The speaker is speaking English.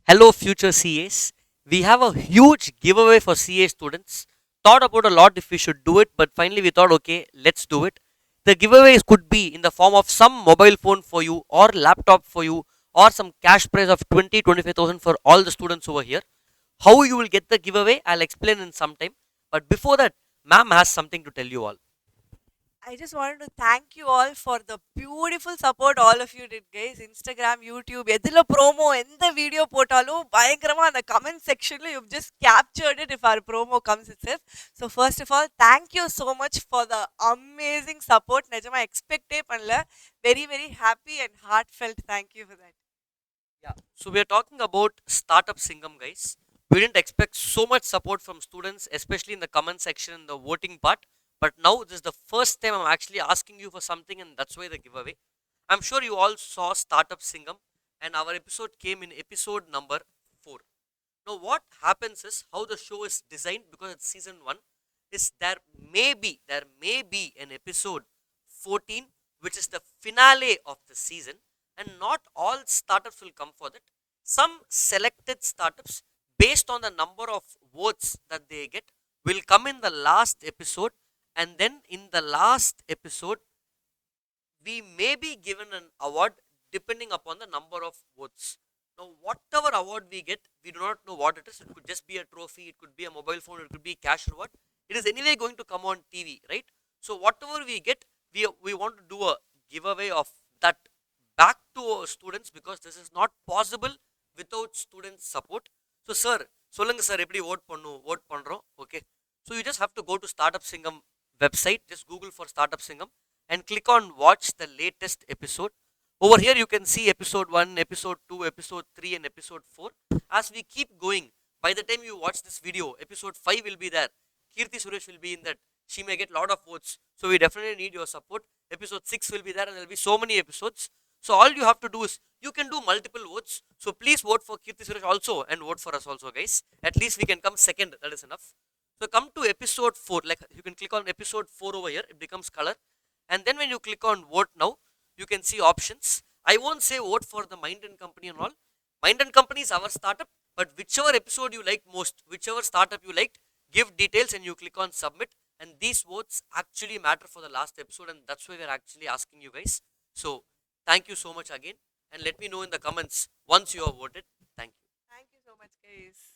Hello, future CAs. We have a huge giveaway for CA students. Thought about a lot if we should do it, but finally we thought, okay, let's do it. The giveaways could be in the form of some mobile phone for you, or laptop for you, or some cash prize of 25,000 for all the students over here. How you will get the giveaway, I'll explain in some time. But before that, ma'am has something to tell you all. I just wanted to thank you all for the beautiful support all of you did, guys. Instagram, YouTube, எதுல promo எந்த video போட்டாலும் பயங்கரமா அந்த comment sectionல you've just captured it if our promo comes itself. So first of all, thank you so much for the amazing support. நிஜமா expect பண்ணல. Very very happy and heartfelt thank you for that. Yeah. So we are talking about Startup Singam, guys. We didn't expect so much support from students, especially in the comment section and the voting part. But now this is the first time I'm actually asking you for something, and that's why the giveaway. I'm sure you all saw Startup Singam, and our episode came in episode number 4. Now, what happens is how the show is designed because it's season 1 is there may be an episode 14 which is the finale of the season, and not all startups will come for that. Some selected startups based on the number of votes that they get will come in the last episode, and then in the last episode we may be given an award depending upon the number of votes. Now, whatever award we get, we do not know what it is. It could just be a trophy, it could be a mobile phone, it could be cash reward. It is anyway going to come on TV, right? So, whatever we get, we want to do a giveaway of that back to our students because this is not possible without students' support. So, sir, சொல்லுங்க sir எப்படி vote பண்றோம். Okay, so you just have to go to Startup Singam website, just Google for Startup Singam and click on watch the latest episode. Over here you can see episode 1, episode 2, episode 3 and episode 4. As we keep going, by the time you watch this video, episode 5 will be there. Kirti Suresh will be in that. She may get lot of votes. So we definitely need your support. Episode 6 will be there and there will be so many episodes. So all you have to do is, you can do multiple votes. So please vote for Kirti Suresh also and vote for us also, guys. At least we can come second. That is enough. So come to episode 4. Like you can click on episode 4 over here. It becomes color. And then when you click on vote now, you can see options. I won't say vote for the Mind and Company and all. Mind and Company is our startup, but whichever episode you like most, whichever startup you liked, give details and you click on submit. And these votes actually matter for the last episode, and that's why we're actually asking you guys. So thank you so much again, and let me know in the comments once you have voted. Thank you. Thank you so much, guys.